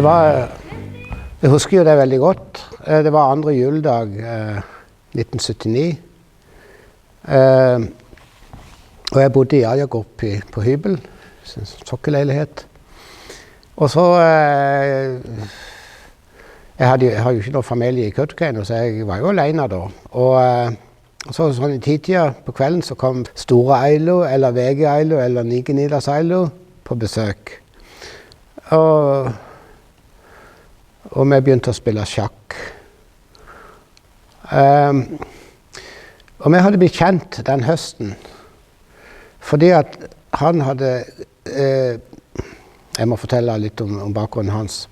Ja, jeg husker jo det veldig godt. Det var andre juledag 1979. Og jeg bodde i Agergård på hybel, en sokkelleilighet. Og så jeg har jo ikke noen familie i Kautokeino, så jeg var jo alene da. Og så sånn i tidtida på kvelden så kom Store Ailo, eller VG Ailo, eller Nigenidas Ailo på besøk. Og vi begynte å spille sjakk. Og vi hadde blitt kjent den høsten, fordi at han hadde, jeg må fortelle litt om bakgrunnen hans,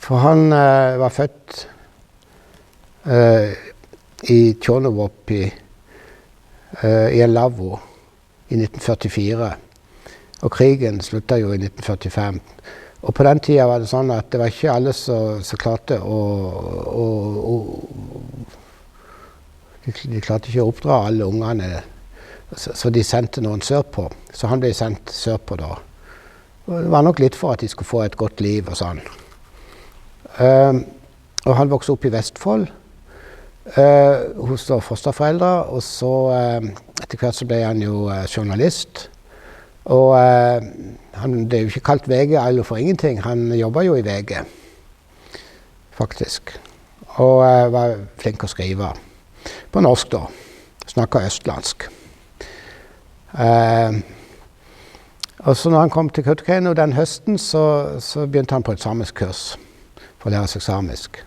for han var født i Tjornovopi i en lavvo i 1944. Og krigen sluttet jo i 1945. Og på den tiden var det sånn at det var ikke alle som klarte de klarte ikke å oppdra alle ungene, så de sendte noen sørpå. Så han ble sendt sørpå da. Og det var nok litt for at de skulle få et godt liv og sånn. Og han vokste opp i Vestfold hos fosterforeldre, og så etter hvert så ble han jo journalist. Og det er jo ikke kalt VG Ailo for ingenting. Han jobbet jo i VG, faktisk. Og var flink å skrive. På norsk da. Snakket østlandsk. Og så når han kom til Kautokeino den høsten, så begynte han på et samisk kurs for å lære seg samisk.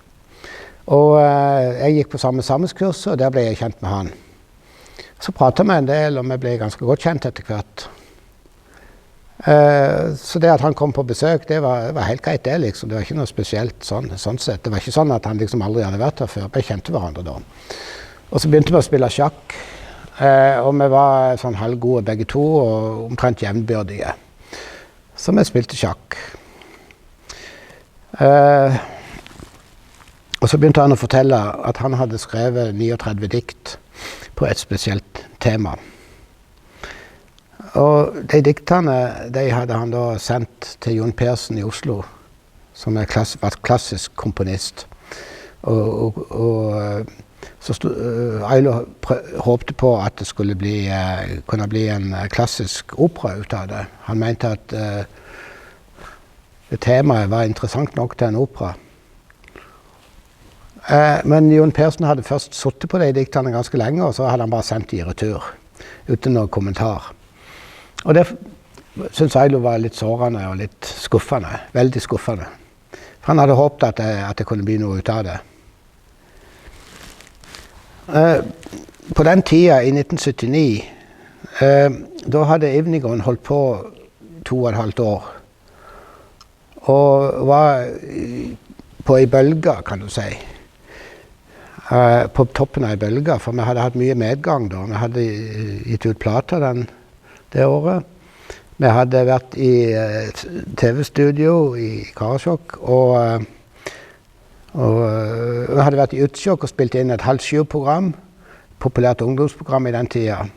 Og jeg gikk på samme samisk kurs, og der ble jeg kjent med han. Så pratet vi en del, og vi ble ganske godt kjent etter hvert. Så det at han kom på besøk, det var helt greit det liksom. Det var ikke noe spesielt sånn sett. Det var ikke sånn at han liksom aldri hadde vært her før. Vi kjente hverandre da. Og så begynte vi å spille sjakk. Og vi var sånn halvgode begge to, og omtrent jevnbyrdige. Så vi spilte sjakk. Og så begynte han å fortelle at han hadde skrevet 39 dikt på et spesielt tema. Og de diktene, de hadde han da sendt til Jon Persen i Oslo, som var klassisk komponist. Og så Ailo håpte på at det skulle kunne bli en klassisk opera ut av det. Han mente at det temaet var interessant nok til en opera. Men Jon Persen hadde først suttet på de diktene ganske lenge, og så hadde han bare sendt de i retur, uten noen kommentar. Og det synes Ailo var litt sårende og litt skuffende, veldig skuffende. For han hadde håpet at det kunne bli noe ut av det. På den tiden, i 1979, da hadde Ivnigården holdt på 2,5 år. Og var på en bølge, kan du si. På toppen av en bølge, for vi hadde hatt mye medgang da. Vi hadde gitt ut plater det året. Vi hadde vært i TV-studio i Karasjok, og vi hadde vært i Utsjok og spilt inn et halvsju-program, populært ungdomsprogram i den tiden,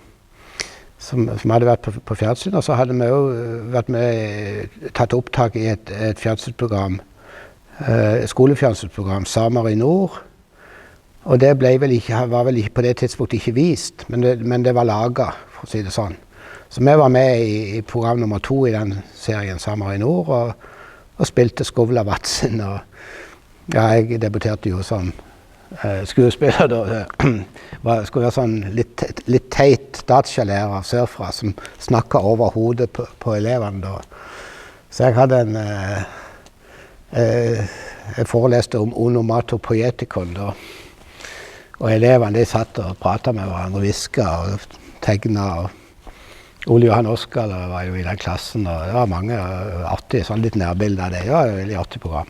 som hadde vært på fjernsyn, og så hadde vi jo vært tatt opptak i et fjernsynsprogram, skolefjernsynsprogram, Samer i Nord, og det var vel ikke på det tidspunktet ikke vist, men det var laget, for å si det sånn. Så vi var med i program nummer 2 i den serien Samer i Nord, og spilte Skovla Vatsen. Og ja, jeg debuterte jo som skuespiller da. Skulle være sånn litt teit datsjalærer sørfra, som snakket over hodet på elevene da. Så jeg hadde jeg foreleste om onomatopoietikon da. Og elevene de satt og pratet med hverandre, visket og tegnet. Ole Johan Oskar var jo i den klassen, og det var mange artige, sånn litt nærbilder av det. Det var jo et veldig artig program.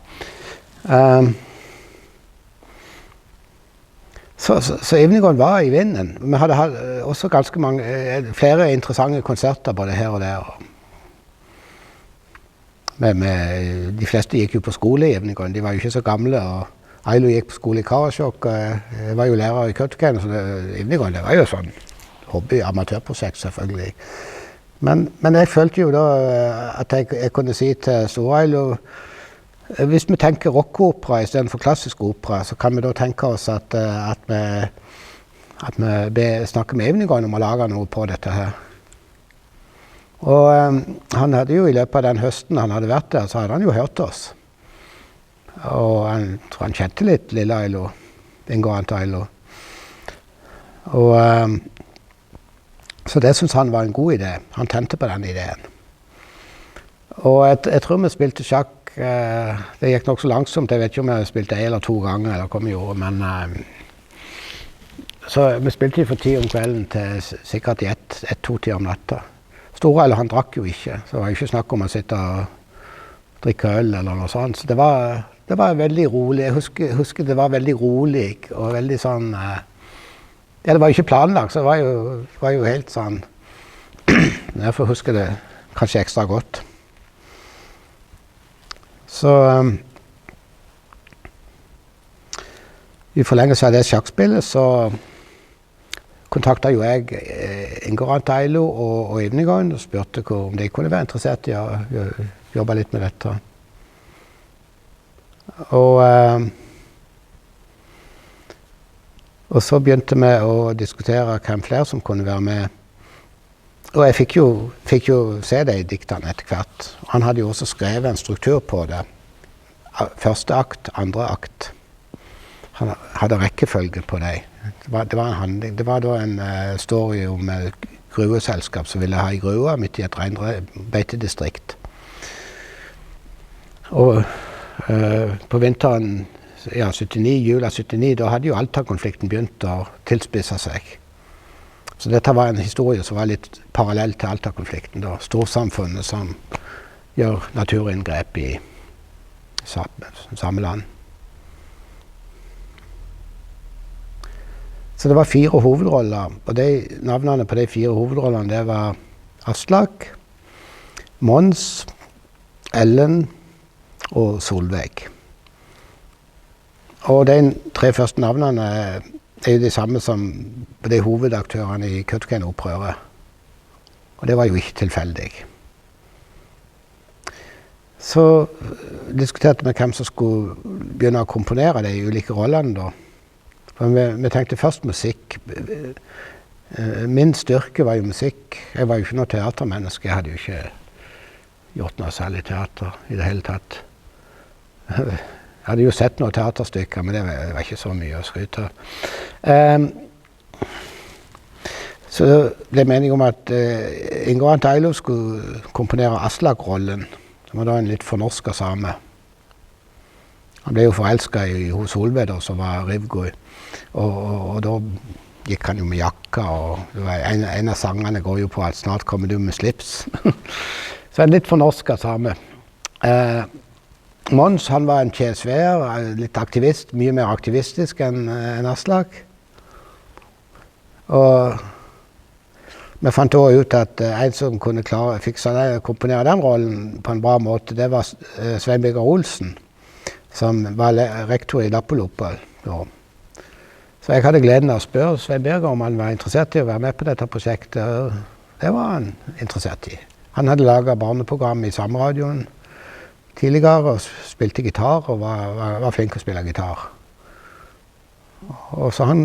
Så Evenepool var i vinden. Vi hadde hatt også ganske flere interessante konserter både her og der. De fleste gikk jo på skole i Evenepool, de var jo ikke så gamle. Og Ailo gikk på skole i Karasjok, og jeg var jo lærer i Kautokeino, så Evenepool var jo sånn hobby-amatørprosjekt selvfølgelig. Men jeg følte jo da at jeg kunne si til Stor-Ailo, hvis vi tenker rockopera i stedet for klassisk opera, så kan vi da tenke oss at vi snakker med Evenepool om å lage noe på dette her. Og han hadde jo i løpet av den høsten han hadde vært der, så hadde han jo hørt oss. Og jeg tror han kjente litt lille Ailo, Ingo-Arnt Ailo. Så det synes han var en god idé. Han tente på den ideen. Og jeg tror vi spilte sjakk. Det gikk nok så langsomt. Jeg vet ikke om jeg spilte 1 eller 2 ganger, eller hva vi gjorde, men så vi spilte for 10 om kvelden til sikkert i 1-2 tider om natta. Stor-Ailo, han drakk jo ikke, så det var jo ikke snakk om å sitte og drikke øl eller noe sånt. Så det var veldig rolig. Jeg husker det var veldig rolig og veldig sånn det var jo ikke planlagt, så det var jo helt sånn derfor husker jeg det kanskje ekstra godt. Så i forlengelse av det sjakkspillet så kontaktet jo jeg Ingo-Arnt Ailo og Evenepool og spurte om de kunne være interessert i å jobbe litt med dette. Og så begynte vi å diskutere hvem flere som kunne være med. Og jeg fikk jo se de diktene etter hvert. Han hadde jo også skrevet en struktur på det. Første akt, andre akt. Han hadde rekkefølge på det. Det var en handling. Det var da en story om et gruveselskap som ville ha i grua midt i et reinbeitedistrikt. Og på vinteren, jula 79, da hadde jo Alta-konflikten begynt å tilspisse seg. Så dette var en historie som var litt parallell til Alta-konflikten, da. Storsamfunnet som gjør naturinngrep i samme land. Så det var 4 hovedroller, og navnene på de 4 hovedrollene, det var Aslak, Mons, Ellen og Solveig. Og de 3 første navnene er jo de samme som de hovedaktørene i Kautokeino-opprøret. Og det var jo ikke tilfeldig. Så diskuterte vi hvem som skulle begynne å komponere de ulike rollene da. For vi tenkte først musikk. Min styrke var jo musikk. Jeg var jo ikke noe teatermenneske. Jeg hadde jo ikke gjort noe særlig teater i det hele tatt. Jeg hadde jo sett noen teaterstykker, men det var ikke så mye å skryte av. Så det ble meningen om at Ingo-Arnt Ailo skulle komponere Aslak-rollen, som var da en litt fornorsket same. Han ble jo forelsket hos Solveig, som var Rivgui, og da gikk han jo med jakka, og en av sangene går jo på at snart kommer du med slips. Så en litt fornorsket same. Mons, han var en KSV-er, litt aktivist, mye mer aktivistisk enn Aslak. Og vi fant også ut at en som kunne komponere den rollen på en bra måte, det var Svein Birger Olsen, som var rektor i Lappoloppa. Så jeg hadde gleden av å spørre Svein Birger om han var interessert i å være med på dette prosjektet. Og det var han interessert i. Han hadde laget barneprogram i Samradioen tidligere og spilte gitar og var flink å spille gitar. Og så han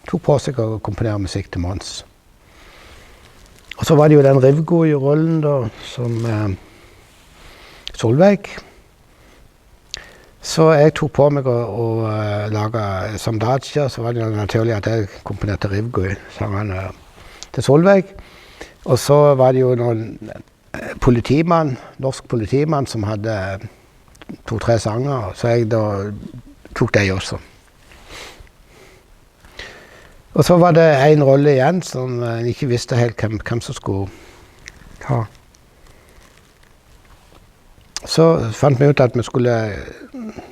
tok på seg å komponere musikk til Mons. Og så var det jo den Rivgui-rollen da, som Solveig. Så jeg tok på meg å lage Samdadsja, så var det naturlig at jeg komponerte Rivgui-sangene til Solveig. Og så var det jo noen norsk politimann som hadde 2-3 sanger, så jeg da tok de også. Og så var det en rolle igjen som jeg ikke visste helt hvem som skulle ta. Så fant vi ut at vi skulle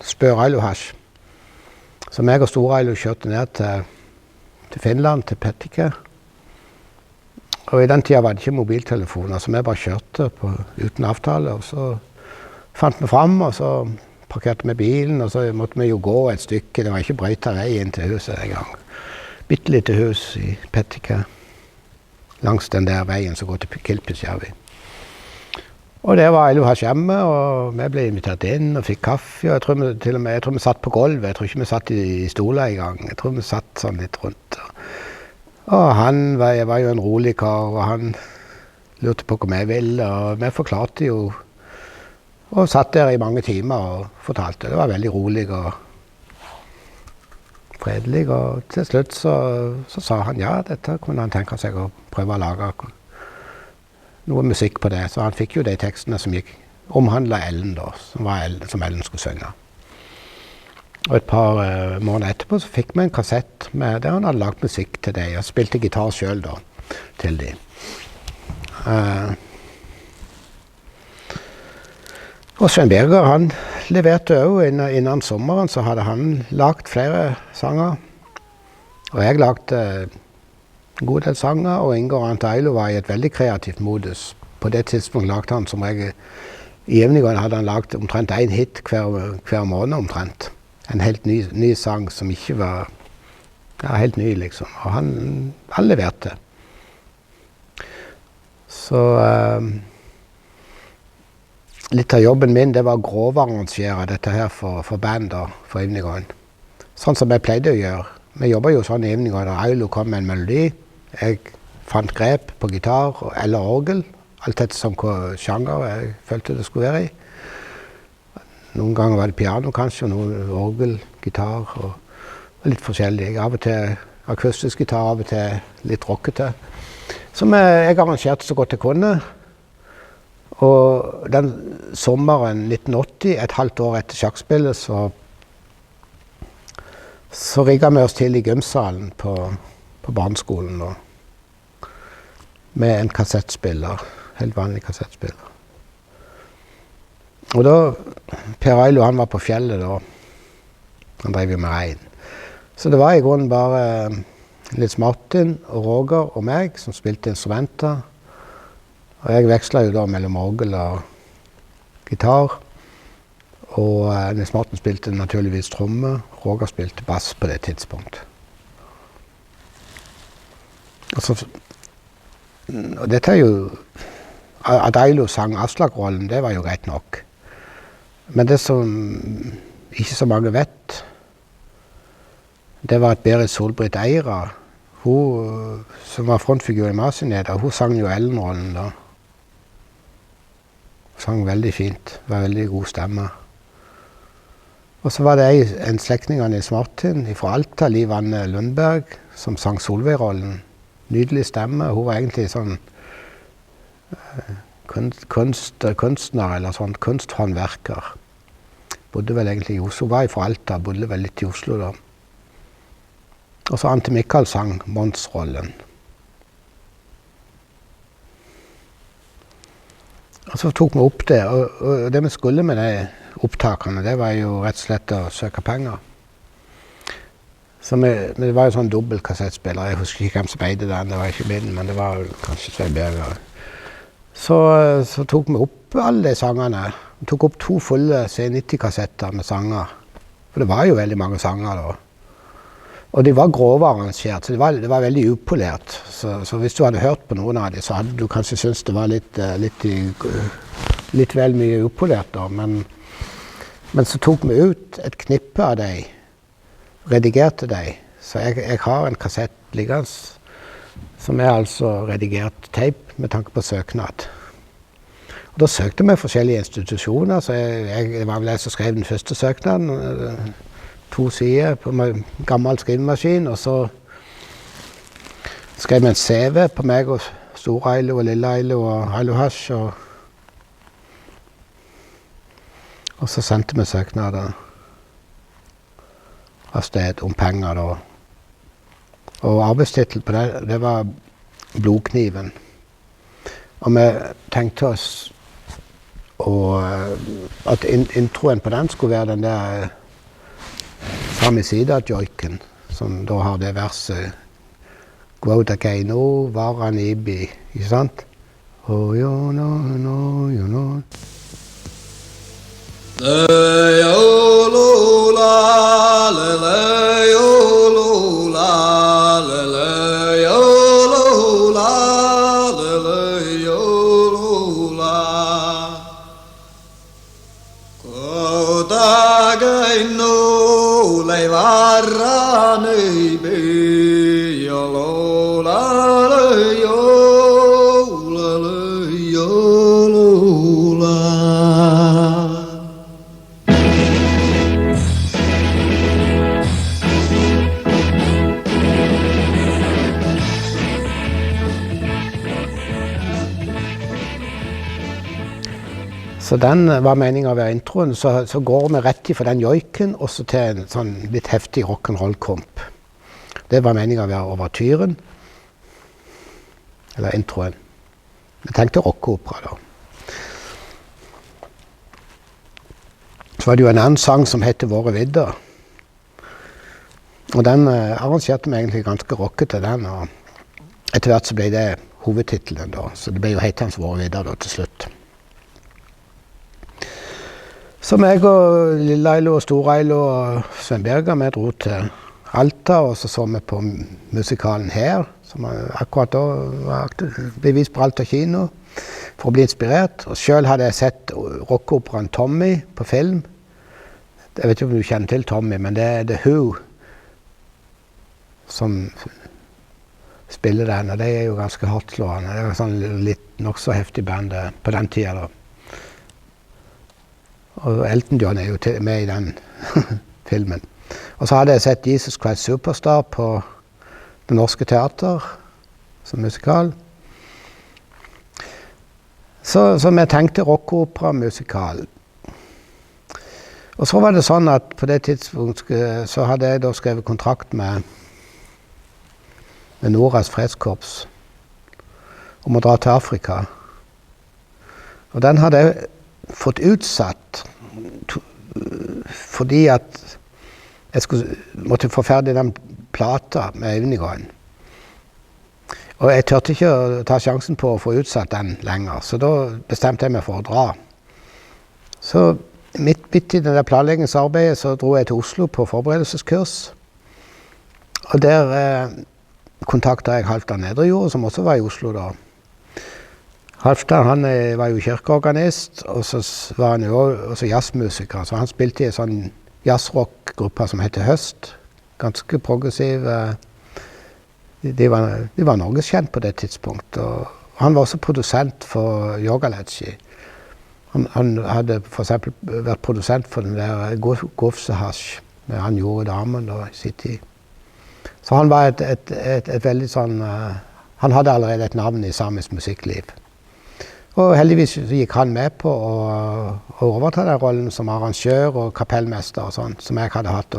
spørre Ailo Hash. Så meg og Stor-Ailo kjørte ned til til Finland, til Pettike. Og i den tiden var det ikke mobiltelefoner, så vi bare kjørte uten avtale. Og så fant vi frem, og så parkerte vi bilen, og så måtte vi jo gå et stykke. Det var ikke brøyta vei inn til huset en gang. Bittelite hus i Pettike, langs den der veien som går til Kilpisjärvi. Og det var Eilohas hjemme, og vi ble invitert inn og fikk kaffe. Og jeg tror vi satt på gulvet, jeg tror ikke vi satt i stoler i gang. Jeg tror vi satt sånn litt rundt. Og jeg var jo en rolig kar, og han lurte på hva vi ville. Og vi forklarte jo, og satt der i mange timer og fortalte. Det var veldig rolig og fredelig. Og til slutt så sa han ja, dette kunne han tenke seg å prøve å lage noe musikk på det, så han fikk jo de tekstene som omhandlet Ellen da, som Ellen skulle synge. Og et par måneder etterpå så fikk vi en kassett der han hadde lagt musikk til det, og spilte gitar selv da, til de. Og Svein Birger, han leverte også innan sommeren, så hadde han lagt flere sanger. Og jeg lagde en god del sanger, og Ingar Antailo var i et veldig kreativt modus. På det tidspunkt lagde han som regel, i Evningården hadde han lagt omtrent en hit hver måned omtrent. En helt ny sang som ikke var helt ny liksom, og han leverte. Så litt av jobben min, det var å grovarrangere dette her for band da, for Evningården. Sånn som jeg pleide å gjøre. Vi jobbet jo sånn i Evningården, og Ailo kom med en melodi. Jeg fant grep på gitar eller orgel, alt etter som hva sjanger jeg følte det skulle være i. Noen ganger var det piano kanskje, og noen orgel, gitar og litt forskjellig. Av og til akustisk gitar, av og til litt rockete. Som jeg arrangerte så godt jeg kunne. Og den sommeren 1980, et halvt år etter sjakkspillet, så rigget vi oss til i gymsalen på barneskolen da, med en kassettspiller, helt vanlig kassettspiller. Og da, Per Ailo, han var på fjellet da, han drev jo med regn. Så det var i grunnen bare Nils Martin og Roger og meg som spilte instrumenter. Og jeg vekslet jo da mellom orgel og gitar. Og Nils Martin spilte naturligvis tromme, Roger spilte bass på det tidspunktet. Og dette jo, at Ailo sang Aslak-rollen, det var jo greit nok. Men det som ikke så mange vet, det var at Berit Solbritt Eira, hun som var frontfigur i Masineda, hun sang jo Ellen-rollen da. Hun sang veldig fint, var veldig god stemme. Og så var det en slektning av Nils Martin fra Alta, Liv Anne Lundberg, som sang Solveig-rollen. Nydelig stemme. Hun var egentlig sånn kunstner eller sånn kunsthåndverker. Bodde vel egentlig i Oslo, var fra Alta, bodde vel litt i Oslo da. Og så Ante Mikael sang Mons-rollen. Og så tok vi opp det, og det vi skulle med de opptakene, det var jo rett og slett å søke penger. Så det var jo sånn dobbelt kassettspiller, jeg husker ikke hvem som eide den, det var ikke min, men det var kanskje Svein Birger. Så tok vi opp alle de sangene. Vi tok opp 2 fulle C90-kassetter med sanger. For det var jo veldig mange sanger da. Og de var grove arrangert, så det var veldig upolert. Så hvis du hadde hørt på noen av dem, så hadde du kanskje syntes det var litt vel mye upolert da. Men så tok vi ut et knippe av dem, redigerte dem. Så jeg har en kassett liggende, som altså redigert tape med tanke på søknad. Og da søkte vi forskjellige institusjoner, så det var vel jeg som skrev den første søknaden. 2 sider på en gammel skrivemaskin, og så skrev vi en CV på meg og Store Ailo og Lille Ailo og Ailohas, og så sendte vi søknader av sted om penger da. Og arbeidstitel på det var Blodkniven. Og vi tenkte oss at introen på den skulle være den der Samisida-joiken, som da har det verset Guauta Keino, Varan Ibi, ikke sant? Oh, you know, you know. Så den var meningen å være introen, så går vi rett ifra den joiken og så til en sånn litt heftig rock'n'roll-komp. Det var meningen å være overtyren, eller introen. Jeg tenkte rockeopera da. Så var det jo en annen sang som heter Våre vidder. Og den arrangerte meg egentlig ganske rockete den, og etter hvert så ble det hovedtitelen da. Så det ble jo hetende Våre vidder da til slutt. Så meg og Lille-Ailo og Store-Ailo og Svein Berger, vi dro til Alta, og så vi på musikalen her, som akkurat da var bevis på Alta kino, for å bli inspirert. Og selv hadde jeg sett rockeoperaen Tommy på film. Jeg vet ikke om du kjenner til Tommy, men det er The Who som spiller den, og det er jo ganske hardtslående. Det var sånn litt nok så heftig band på den tiden da. Og Elton John er jo med i den filmen. Og så hadde jeg sett Jesus Christ Superstar på Det Norske Teater som musikal. Så jeg tenkte rockeopera musikal. Og så var det sånn at på det tidspunktet så hadde jeg da skrevet kontrakt med Noras Fredskorps om å dra til Afrika. Og den hadde jeg fått utsatt fordi at jeg måtte få ferdig den plata med Øvningåen. Og jeg tørte ikke å ta sjansen på å få utsatt den lenger, så da bestemte jeg meg for å dra. Så midt i det der planleggingsarbeidet så dro jeg til Oslo på forberedelseskurs. Og der kontaktet jeg Halvdan Nedrejord, som også var i Oslo da. Halvdan, han var jo kirkeorganist, og så var han jo også jazzmusiker, så han spilte i en sånn jazzrock-gruppe som heter Høst. Ganske progressiv. De var norgeskjent på det tidspunktet, og han var også produsent for Yogaledji. Han hadde for eksempel vært produsent for den der Gofsehash, med Han gjorde damen da, i sin tid. Så han var et veldig sånn, han hadde allerede et navn i samisk musikkliv. Og heldigvis så gikk han med på å overta den rollen som arrangør og kapellmester og sånn, som jeg hadde hatt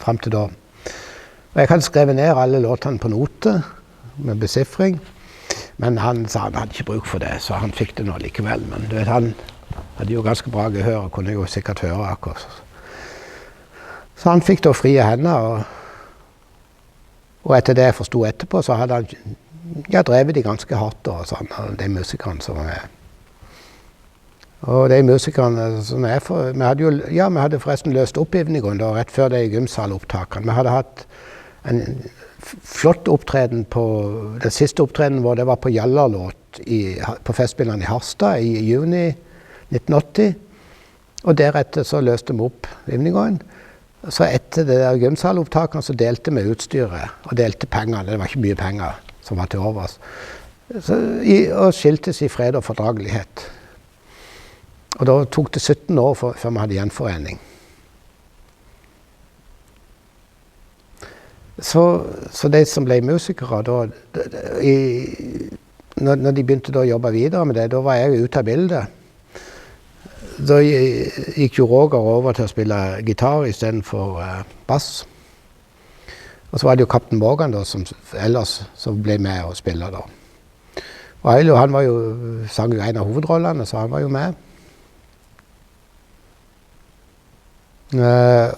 frem til da. Og jeg hadde skrevet ned alle låtene på note, med besifring, men han sa han hadde ikke bruk for det, så han fikk det nå likevel. Men du vet, han hadde jo ganske bra gehør og kunne jo sikkert høre akkurat. Så han fikk da frie hender, og etter det jeg forstod etterpå, så hadde han drevet de ganske hardt da, sånn, de musikerne som var med. Og de musikerne som vi hadde forresten løst opp Øvningåen da, rett før de gymsalopptakene. Vi hadde hatt en flott opptreden på, den siste opptreden vår, det var på Jallarlåt på Festspillene i Harstad i juni 1980. Og deretter så løste vi opp Øvningåen. Så etter det der gymsalopptakene så delte vi utstyret og delte pengene. Det var ikke mye penger som var til overs. Og skiltes i fred og fordragelighet. Og da tok det 17 år før vi hadde gjenforening. Så de som ble musikere da, når de begynte da å jobbe videre med det, da var jeg ute av bildet. Da gikk jo Roger over til å spille gitar i stedet for bass. Og så var det jo Kaptein Morgan da, som ble med og spille da. Og Ailo, han var jo, sang jo en av hovedrollene, så han var jo med.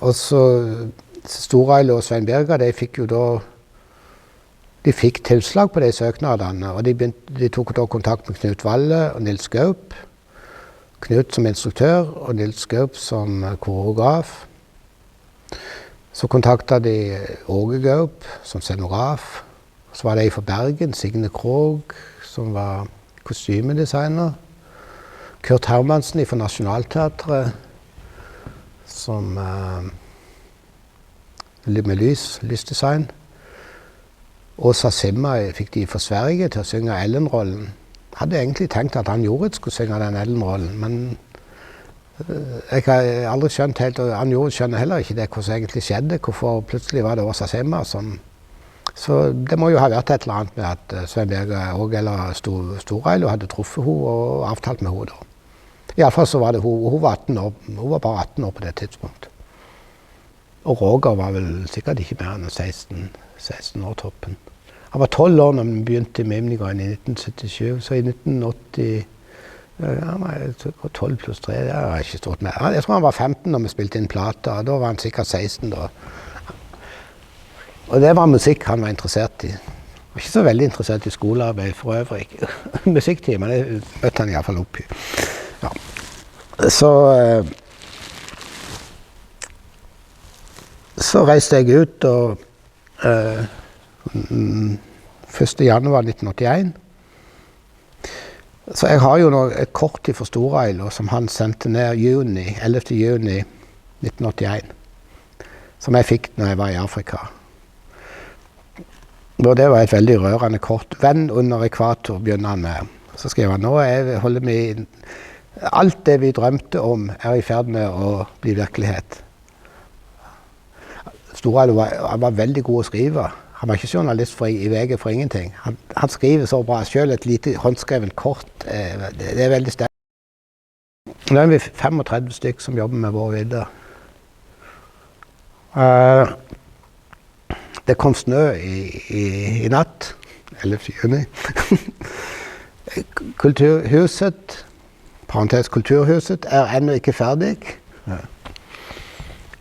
Og så Store-Ailo og Svein Berger, de fikk jo da de fikk tilslag på de søknadene, og de tok da kontakt med Knut Valle og Nils Gaup. Knut som instruktør og Nils Gaup som koreograf. Så kontaktet de Åge Gaup som scenograf. Så var det en fra Bergen, Signe Krog, som var kostymedesigner. Kurt Hermansen fra Nationalteatret, som med lysdesign. Åsa Simma fikk de fra Sverige til å synge Ellen-rollen. Hadde egentlig tenkt at han Jorrit skulle synge den Ellen-rollen, men jeg har aldri skjønt helt, og han Jorrit skjønner heller ikke det, hva som egentlig skjedde, hvorfor plutselig var det Åsa Simma som... Så det må jo ha vært et eller annet med at Svein Berge og eller Storreilo hadde truffet henne og avtalt med henne da. I alle fall så var det hun var 18 år, hun var bare 18 år på det tidspunktet. Og Roger var vel sikkert ikke mer enn 16 år toppen. Han var 12 år når vi begynte i Mimnigården i 1977, så i 1980, han var 12 pluss 3, det har jeg ikke stått med. Jeg tror han var 15 når vi spilte inn plata, og da var han sikkert 16 da. Og det var musikk han var interessert i. Han var ikke så veldig interessert i skolearbeid for øvrig. Musikktimen, det møtte han i hvert fall opp i. Ja. Så reiste jeg ut og 1. januar 1981. Så jeg har jo et kort fra Storreilo som han sendte ned 11. juni 1981. Som jeg fikk når jeg var i Afrika. Og det var et veldig rørende kort. Venn under ekvator begynner han med. Så skrev han, nå holder vi... Alt det vi drømte om i ferd med å bli virkelighet. Storreilo var veldig god å skrive. Han var ikke journalist i VG for ingenting. Han skriver så bra. Selv et lite håndskrevet kort, det veldig sterkt. Nå vi 35 stykker som jobber med vår vidde. Det kom snø i natt, 11. juni. Kulturhuset, parentes Kulturhuset, ennå ikke ferdig.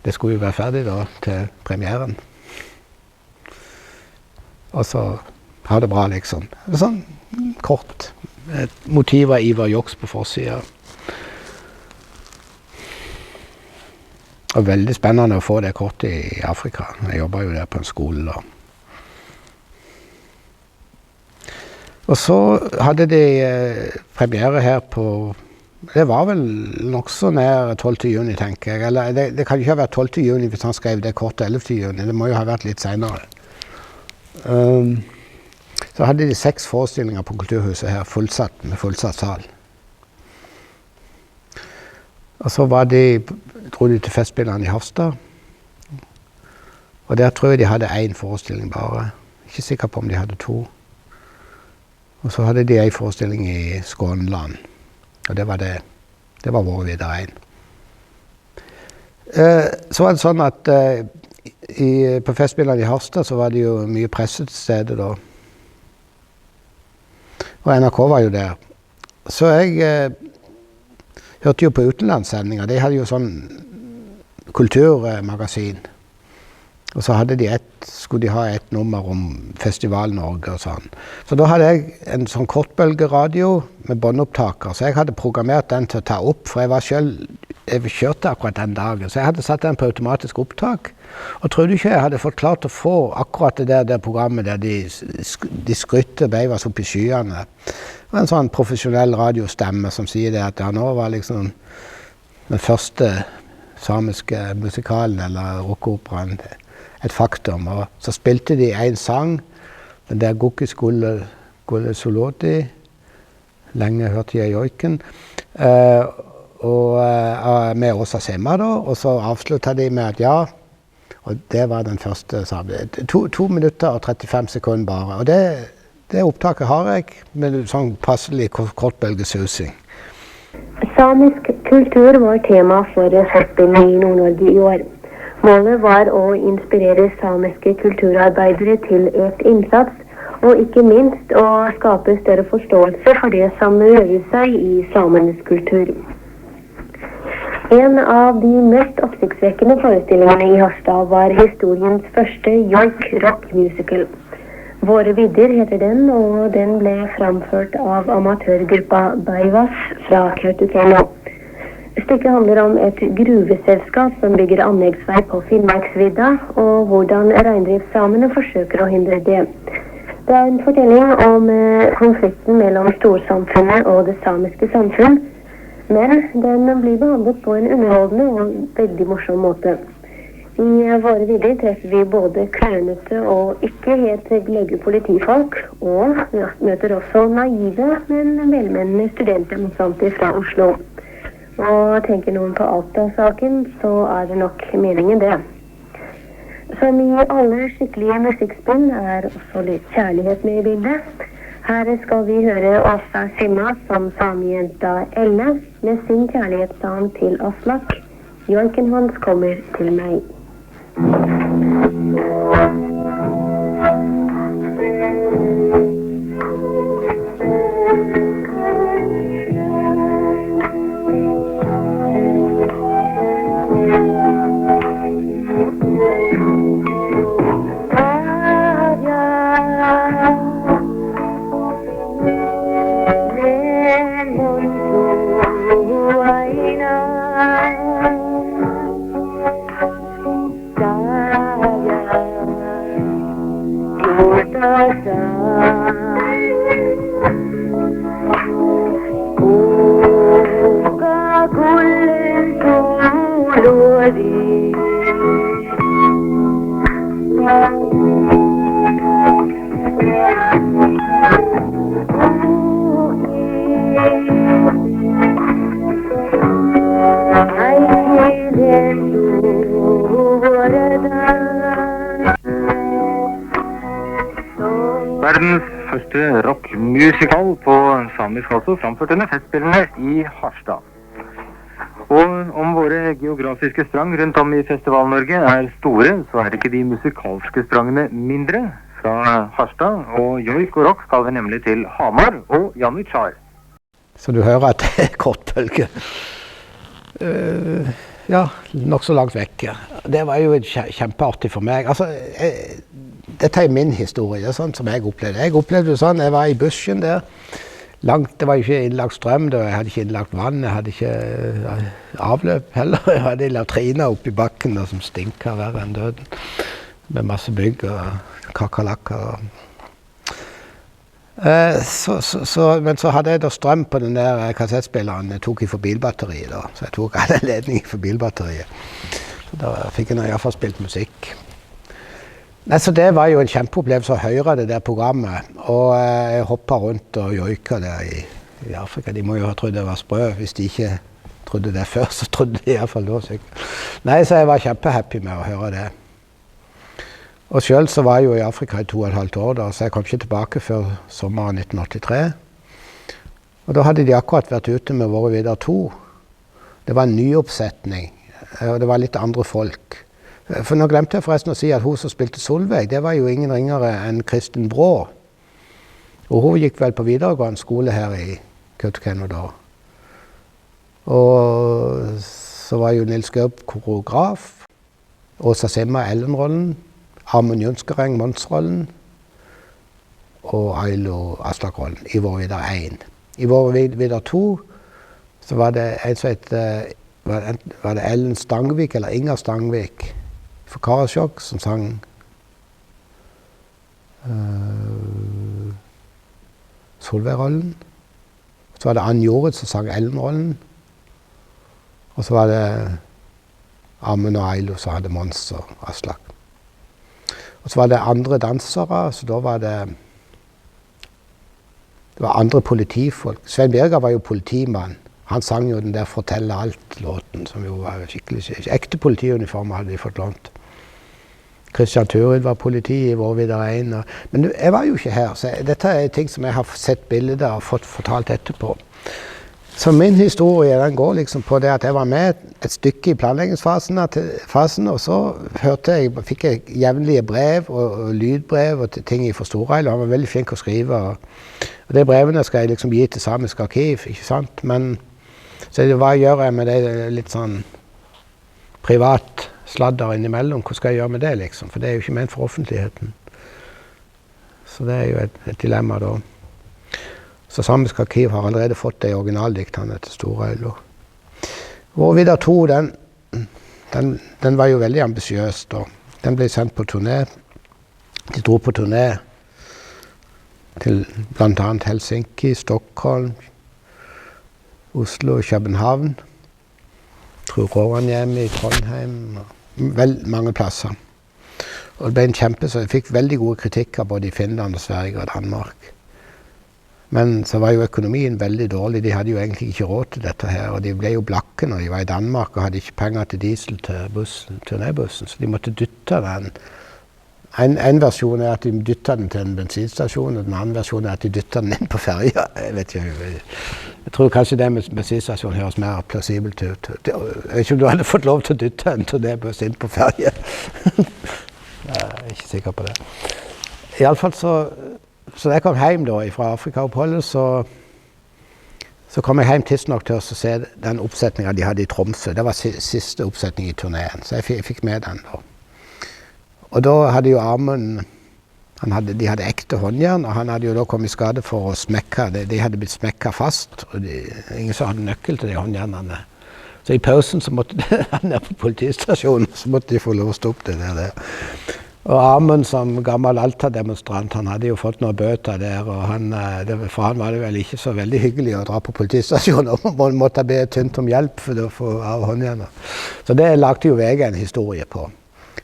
Det skulle jo være ferdig da, til premieren. Og så ha det bra, liksom. Sånn kort. Et motiv av Ivar Joks på forsiden. Og veldig spennende å få det kortet i Afrika. Jeg jobbet jo der på en skole da. Og så hadde de premiere her på... Det var vel nok så nær 12. juni, tenker jeg. Eller det kan jo ikke ha vært 12. juni hvis han skrev det kortet 11. juni. Det må jo ha vært litt senere. Så hadde de 6 forestillinger på Kulturhuset her, med fullsatt sal. Og så dro de til Festspillene i Harstad. Og der tror jeg de hadde 1 forestilling bare. Ikke sikker på om de hadde 2. Og så hadde de 1 forestilling i Skånland. Og det var det. Det var vår videre 1. Så var det sånn at på Festspillene i Harstad så var det jo mye presse til stede da. Og NRK var jo der. Så jeg hørte jo på utenlandssendinger. De hadde jo sånn kulturmagasin. Og så skulle de ha et nummer om Festival Norge og sånn. Så da hadde jeg en sånn kortbølgeradio med båndopptaker. Så jeg hadde programmert den til å ta opp, for jeg kjørte akkurat den dagen. Så jeg hadde satt den på automatisk opptak. Og trodde ikke jeg hadde fått klart å få akkurat det der programmet der de skrytte beivas opp i skyene. Det var en sånn profesjonell radiostemme som sier det at nå var liksom den første samiske musikalen eller rockeoperaen et faktum. Og så spilte de en sang, den der Gokis Gulle Soloti, lenge hørte jeg joiken, med Åsa Simma da, og så avsluttet de med at ja, og det var den første sammen. 2 minutter og 35 sekunder bare, og det opptaket har jeg, med sånn passelig kortbølgesusing. Samisk kultur var tema for Festspillene i Nord-Norge i år. Målet var å inspirere samiske kulturarbeidere til økt innsats, og ikke minst å skape større forståelse for det som rører seg i samenes kultur. En av de mest oppsiktsvekkende forestillingene i Harstad var historiens første joik rock musical. Våre vidder heter den, og den ble framført av amatørgruppa Beivas fra Kautokeino. Stykket handler om et gruveselskap som bygger anleggsvei på Finnmarksvidda, og hvordan reindriftssamene forsøker å hindre det. Det er en fortelling om konflikten mellom storsamfunnet og det samiske samfunn, men den blir behandlet på en underholdende og veldig morsom måte. I våre vidder treffer vi både klønete og ikke helt gløgge politifolk, og møter også naive, men velmenende studentdemonstranter fra Oslo. Og tenker noen på Alta-saken, så er det nok meningen det. Som i alle skikkelige musikkspill er også litt kjærlighet med i bildet. Her skal vi høre Åsa Simma som samejenta Elle med sin kjærlighetssang til Aslak. Joiken hans kommer til meg. Verdens første rockmusikal på samisk altså, framført under festspillene i Harstad. Og om våre geografiske sprang rundt om i Festival-Norge er store, så er ikke de musikalske sprangene mindre. Fra Harstad og joik og rock skal vi nemlig til Hamar og Janitsjar. Så du hører at det er kortbølge. Ja, nok så langt vekk. Det var jo kjempeartig for meg. Altså, dette er min historie, det er sånn som jeg opplevde. Jeg opplevde det sånn, jeg var i bushen der. Langt, det var jo ikke innlagt strøm, jeg hadde ikke innlagt vann, jeg hadde ikke avløp heller. Jeg hadde latriner oppi bakken der, som stinket verre enn døden. Med masse bygg og kakalakker. Men så hadde jeg da strøm på den der kassettspilleren jeg tok i for bilbatteriet da. Så jeg tok alle ledninger for bilbatteriet. Så da fikk jeg i hvert fall spilt musikk. Nei, så det var jo en kjempeopplevelse å høre det der programmet. Og jeg hoppet rundt og joika der i Afrika. De må jo ha trodd jeg var sprø. Hvis de ikke trodde det før, så trodde de i hvert fall da sikkert. Nei, så jeg var kjempehappy med å høre det. Og selv så var jeg jo i Afrika i 2,5 år da, så jeg kom ikke tilbake før sommeren 1983. Og da hadde de akkurat vært ute med Våre vidder 2. Det var en nyoppsetning, og det var litt andre folk. For nå glemte jeg forresten å si at hun som spilte Solveig, det var jo ingen ringere enn Kristin Brå. Og hun gikk vel på videregående skole her i Kautokeino da. Og så var jo Nils Gaup koreograf, Åsa Simma Ellen-rollen, Amund Jønskereng Mons-rollen, og Ailo Aslak-rollen i Våre vidder 1. I Våre vidder 2 så var det en som het, var det Ellen Stangvik, eller Inger Stangvik, for Karasjok, som sang Solveig-rollen. Så var det Ann Jorid som sang Ellen-rollen. Og så var det Amund og Ailo som hadde Mons og Aslak. Og så var det andre dansere, så da var det var andre politifolk. Svein Birger var jo politimann. Han sang jo den der Fortelle alt-låten, som jo var skikkelig ekte politiuniformer hadde de fått lånt. Christian Turid var politi i Våre vidder 1. Men jeg var jo ikke her, så dette er ting som jeg har sett bilder og fått fortalt etterpå. Så min historie den går liksom på det at jeg var med et stykke i planleggingsfasen, og så fikk jeg jevnlige brev og lydbrev og ting fra Storheil, og han var veldig flink å skrive. Og de brevene skal jeg liksom gi til Samisk arkiv, ikke sant? Men så hva gjør jeg med det litt sånn privat sladder innimellom? Hva skal jeg gjøre med det liksom? For det er jo ikke ment for offentligheten. Så det jo et dilemma da. Så Samisk arkiv har allerede fått de originaldiktene til Storøylo. Vårvidda 2, den var jo veldig ambisiøs da. Den ble sendt på turné. De dro på turné til blant annet Helsinki, Stockholm, Oslo og København. Tror Rovaniemi, Trondheim, vel mange plasser. Og det ble så jeg fikk veldig gode kritikker både i Finland, Sverige og Danmark. Men så var jo økonomien veldig dårlig, de hadde jo egentlig ikke råd til dette her, og de ble jo blakke når de var i Danmark og hadde ikke penger til diesel til turnébussen, så de måtte dytte den. En versjon at de dytta den til en bensinstasjon, og den andre versjonen at de dytta den inn på ferja. Jeg tror kanskje det med bensinstasjon høres mer plausibelt ut. Jeg vet ikke om du hadde fått lov til å dytte en turnébuss inn på ferja. Jeg er ikke sikker på det. I alle fall så da jeg kom hjem da, fra Afrika-oppholdet, så kom jeg hjem tidsnok til å se den oppsetningen de hadde i Tromsø. Det var siste oppsetning i turneen, så jeg fikk med den da. Og da hadde jo Amund, de hadde ekte håndjern, og han hadde jo da kommet i skade for å smekke, de hadde blitt smekket fast, og ingen som hadde nøkkel til de håndjernene. Så i pausen så måtte han ned på politistasjonen, så måtte de få lov å stoppe det der. Og Amund som gammel Alta-demonstrant, han hadde jo fått noen bøter der, og for han var det vel ikke så veldig hyggelig å dra på politistasjonen, og man måtte be tynt om hjelp for å få av håndjernet. Så det lagde jo VG en historie på.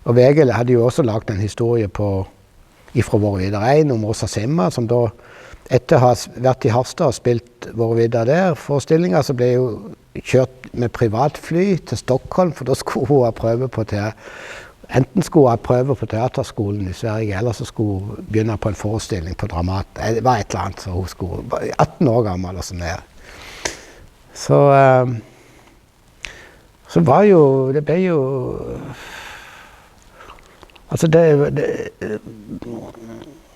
Og VG hadde jo også lagt en historie ifra Vårvidda 1 om Åsa Simma, som da etter å ha vært i Harstad og spilt Vårvidda der forestillinger, så ble jo kjørt med privatfly til Stockholm, for da skulle hun ha prøve på enten skulle hun prøve på teaterskolen i Sverige, eller så skulle hun begynne på en forestilling på Dramat. Det var et eller annet, så hun skulle 18 år gammel og sånn der. Så var jo, det ble jo, altså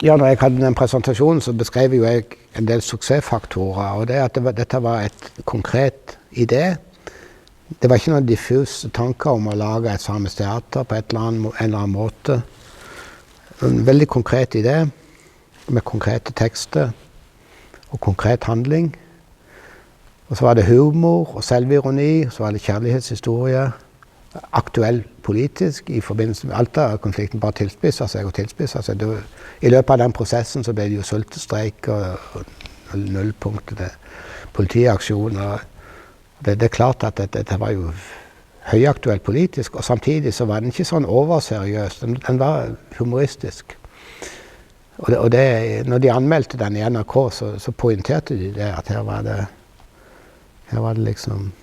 ja, når jeg hadde den presentasjonen, så beskrev jo jeg en del suksessfaktorer, og det at dette var et konkret idé. Det var ikke noen diffuse tanker om å lage et samisk teater på en eller annen måte. En veldig konkret idé, med konkrete tekster og konkret handling. Og så var det humor og selvironi, så var det kjærlighetshistorie, aktuell politisk i forbindelse med Alta-konflikten, bare tilspisset seg. I løpet av den prosessen så ble det jo sultestreik og nullpunkter, politiaksjoner. Det er klart at dette var jo høyaktuelt politisk, og samtidig så var den ikke sånn overseriøs, den var humoristisk. Og når de anmeldte den i NRK, så poengterte de det, at her var det liksom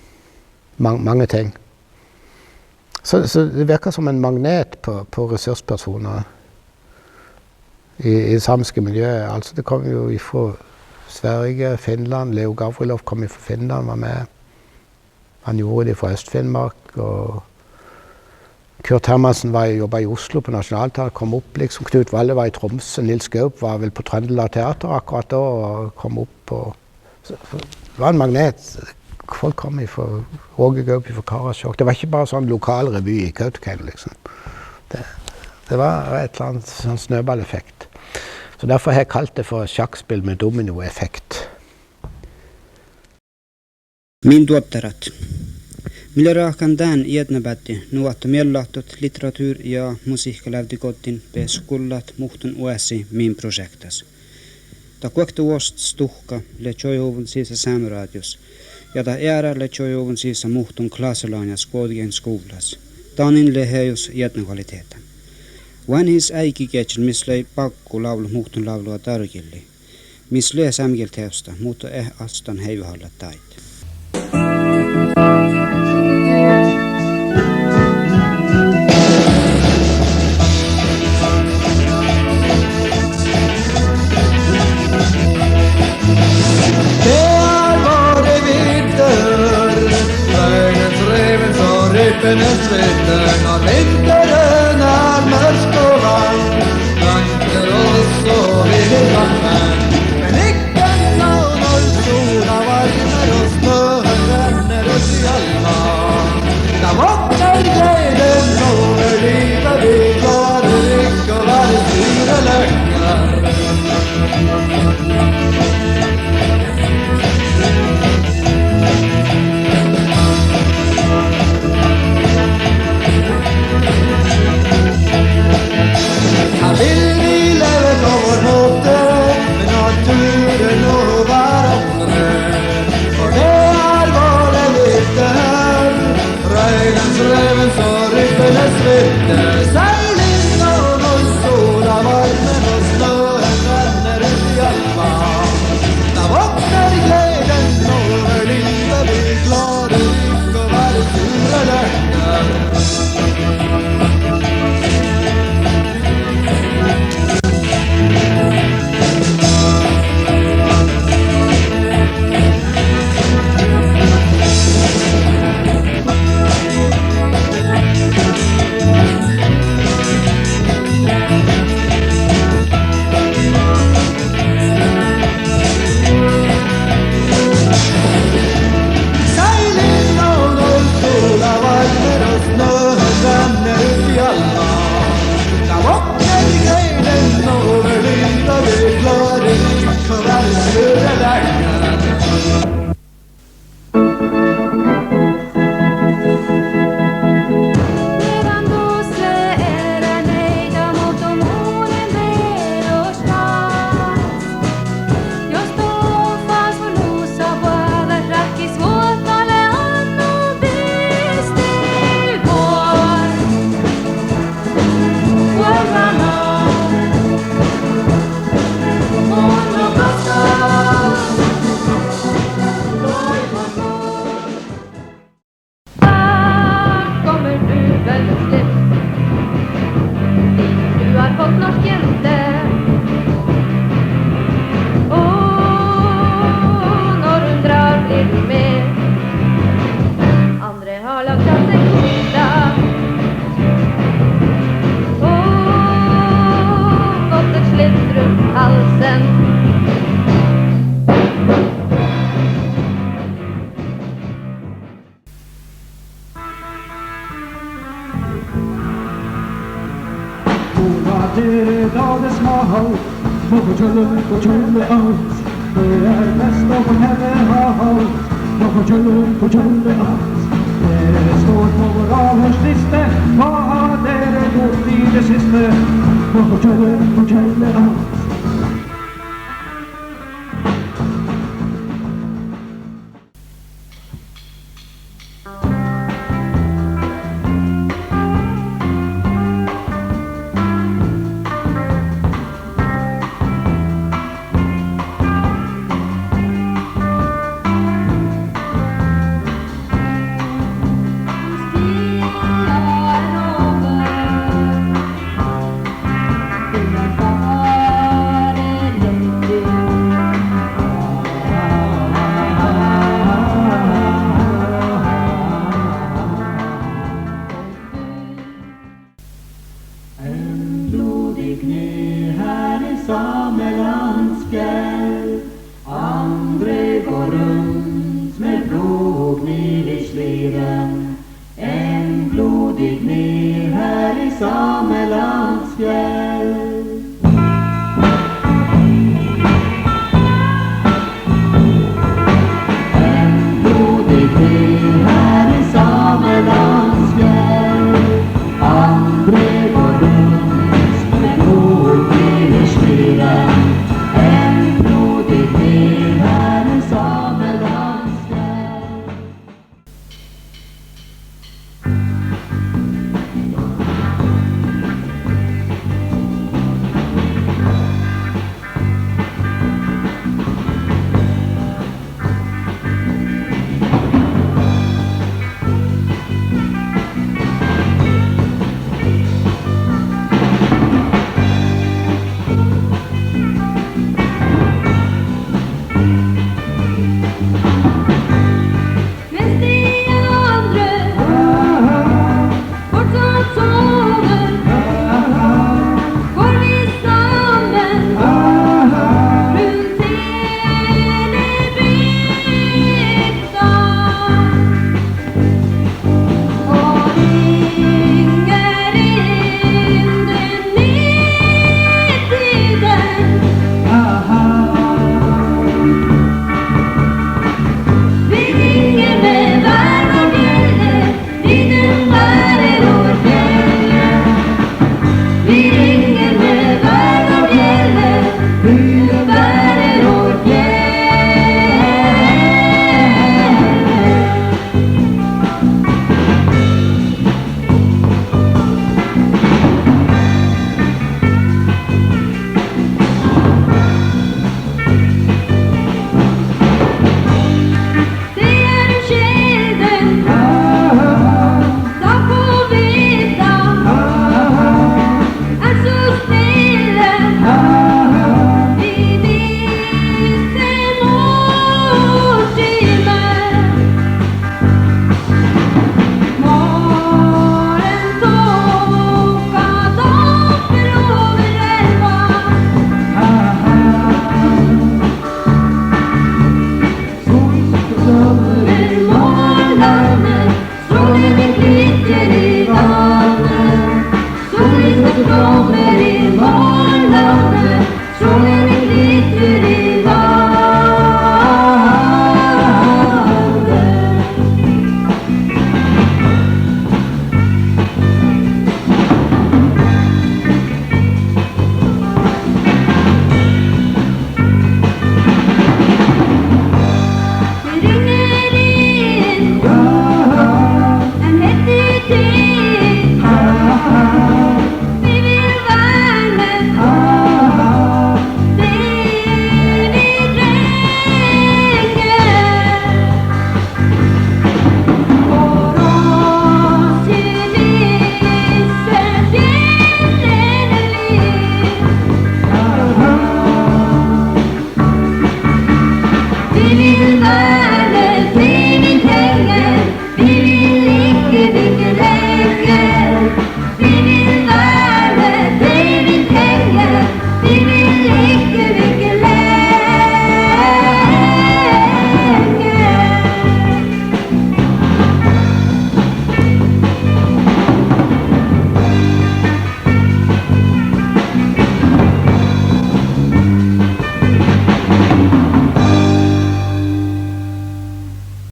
mange ting. Så det virker som en magnet på ressurspersoner i det samiske miljøet. Altså det kom jo fra Sverige, Finland, Leo Gavrilov kom fra Finland, var med. Han gjorde det fra Øst-Finnmark, og Kurt Hermansen jobbet i Oslo på Nationalteatret, kom opp liksom. Knut Valle var i Tromsø, Nils Gaup var vel på Trøndelag Teater akkurat da, og kom opp. Så det var en magnet. Folk kom fra Roger Gaup fra Karasjok. Det var ikke bare sånn lokal revy i Kautokeino, liksom. Det var et eller annet sånn snøballeffekt. Så derfor har jeg kalt det for sjakkspill med dominoeffekt. Min tuottarat. Millä raakan tämän ietnäpätti nuotta miellahtut literatur- ja musiikkalävtikotin peskullat muhtun uäsi min projektas. Ta kuekta uost stuhka le tjojouvun siisa saamiraadios ja ta ära le tjojouvun siisa muhtun klaaselaanias koodien skuulas. Tanin le heijus ietnäkvaliteeta. Vanhis äikiketsin mislei pakku laulu muhtun laulua tarkilli. Mislei samkilteosta, mutta astan heijuhalla tait. Når vinteren mørk og lang, langt oss og vi sammen. Men ikke nå når sola varmer og snøen renner ut i alma. Da våkner gleden over livet, vi klarer ikke å være sure lenger. det dades mahal, på kjølle alt. Det best å fortelle alt, på kjølle alt. Dere står på vår avhørsliste, hva har dere gjort i det siste? På kjølle alt. En blodig ner här i Samelands fjäll.